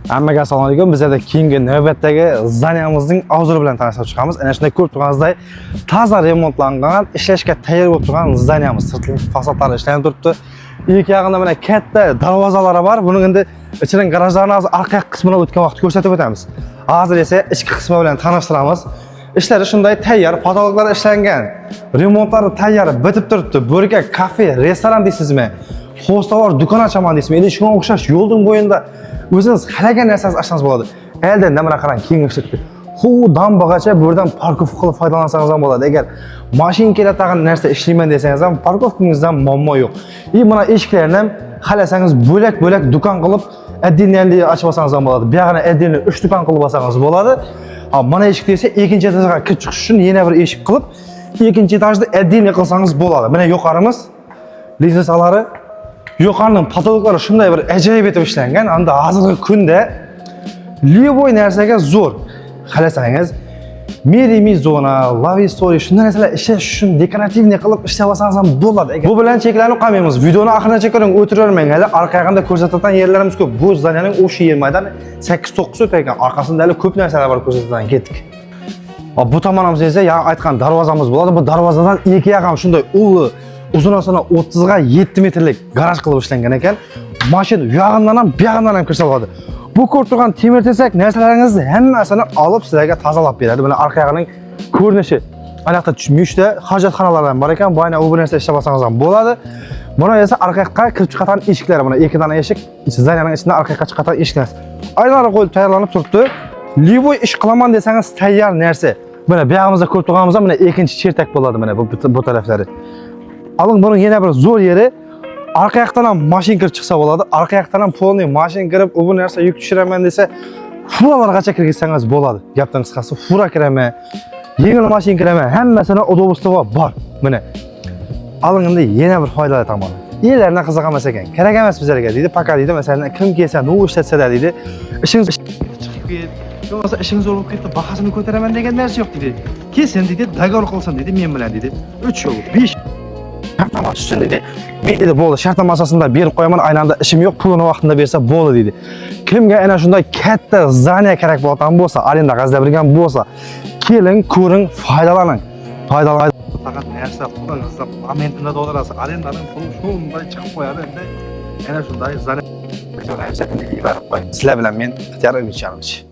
Hammaga assalomu alaykum. Bizlarda keyingi navbatdagi zdaniyamizning avzori bilan tanishib chiqamiz. Ana shunday ko'rib turganingizdek, toza remontlangan, ishlashga tayyor bo'lib turgan zdaniyamiz. Sirtlik fasadlari ishlanib turibdi. İlk yaqinda mana katta darvozalari bor. Buning endi ichining garajlarning orqa qismini o'tgan vaqt ko'rsatib o'tamiz. Hozir esa ichki qismi bilan tanishtiramiz. Ishlari shunday tayyor, patologlar ishlangan. Remontlari tayyor bitib turibdi. Bo'rga kafe, restoran deysizmi? Xo'stavar do'kon ochaman deysizmi? Endi shunga o'xshash yo'lning bo'yinda o'zingiz xalagan narsangizni ochsangiz bo'ladi. Eldan nima qarang, keng ishlikdi. Dambagacha buradan parkovka qilib foydalansangiz ham bo'ladi. Agar mashina keladigan narsa ishlayman desangiz ham parkovkangizdan muammo yo'q. Mana eshiklarni ham xalasangiz bo'lak-bo'lak do'kon qilib, отдельный ochib olsangiz ham bo'ladi. Bu yerga отдельный 3 do'kon qilib olsangiz bo'ladi. Mana eshikda esa ikkinchi etajga kirib chiqish uchun yana bir eshik qilib, ikkinchi etajda отдельный qilsangiz bo'ladi. Mana yuqorimiz lisensiyalar yuqorining patologlari shunday bir ajoyib etib ishlangan. Unda hozirgi kunda любой narsaga zo'r. Qarasangiz, merimi zona, love story shunday narsalar ishlash uchun dekorativniy qilib ishlab olsangiz ham bo'ladi. Bu bilan cheklanib qolmaymiz. Videoni oxirigacha ko'ring, o'tiravermang. Hali orqag'anda ko'rsatadigan yerlarimiz ko'p. Bu zdaniyaning o'sha yermaydan 8-9 o'tgan ekan. Orqasida hali ko'p narsalar bor ko'rsatadigan ketdik. Bu tomonimiz esa ya aytgan darvozamiz bo'ladi. Bu darvozadan ikki yoq ham shunday uzunasini 30 ga 7 metrlik garaj qilib ishlangan ekan. Mashina u yog'idan ham bu yog'idan ham kirsa bo'ladi. Bu ko'rib turgan temir tesak narsalaringizni hammasini olib sizlarga tozalab beradi. Mana orqa yog'ining ko'rinishi. Aniqda tushmishda hojatxonalar ham bor ekan. Bu aynan u narsa ishlab olsangiz ham bo'ladi. Mana esa orqa yoqqa kirib chiqadigan eshiklar, mana ikki dona eshik, zdaniyaning ichidan orqa yoqqa chiqadigan eshiklar. Aynalari qo'yib tayyorlanib turibdi. Livoy ish qilaman desangiz tayyor narsa. Mana bu yog'imizda ko'rib turganimizda mana ikkinchi chertak bo'ladi mana bu taraflari. Aling buning yana bir zo'r yeri, orqa yoqdan ham mashina kirib chiqsa bo'ladi. Orqa yoqdan ham polni mashina kirib, bu narsa yuk tushiraman desa, furalargacha kirgizsangiz bo'ladi. Gapdan qisqasi, fura kiraman, yengil mashina kiraman, hammasini avtobusda bor. Mana alingimda yana bir foydali tomoni. Yerlarni qiziqamas ekan. Kerak emas bizlarga deydi, paka deydi, masalan, kim kelsa, u ishlatsa deydi. Ishingiz chiqib ket, yo'qsa ishingiz zo'r bo'lib ketdi, bahasini ko'taraman degan narsa yo'q deydi. Kelsin deydi, dogovor qilsin deydi, men bilan deydi. 3 yo'l, 5 shartnoma tuzsin dedi. Men dedi bo'ldi, shartnoma asosida berib qo'yaman, aynan ishim yo'q, pulini vaqtida bersa bo'ldi dedi. Kimga ana shunday katta zdaniya kerak bo'lgan bo'lsa, arenda qazda bilgan bo'lsa, keling, ko'ring, foydalaning. Foydalanib faqat narsa pulingizda momentida dollarasiz, arendaning puli shunday chiqib qo'yadi endi. Ana shunday zdaniya sizlar bilan men Ixtiyor O'g'ilchanovich.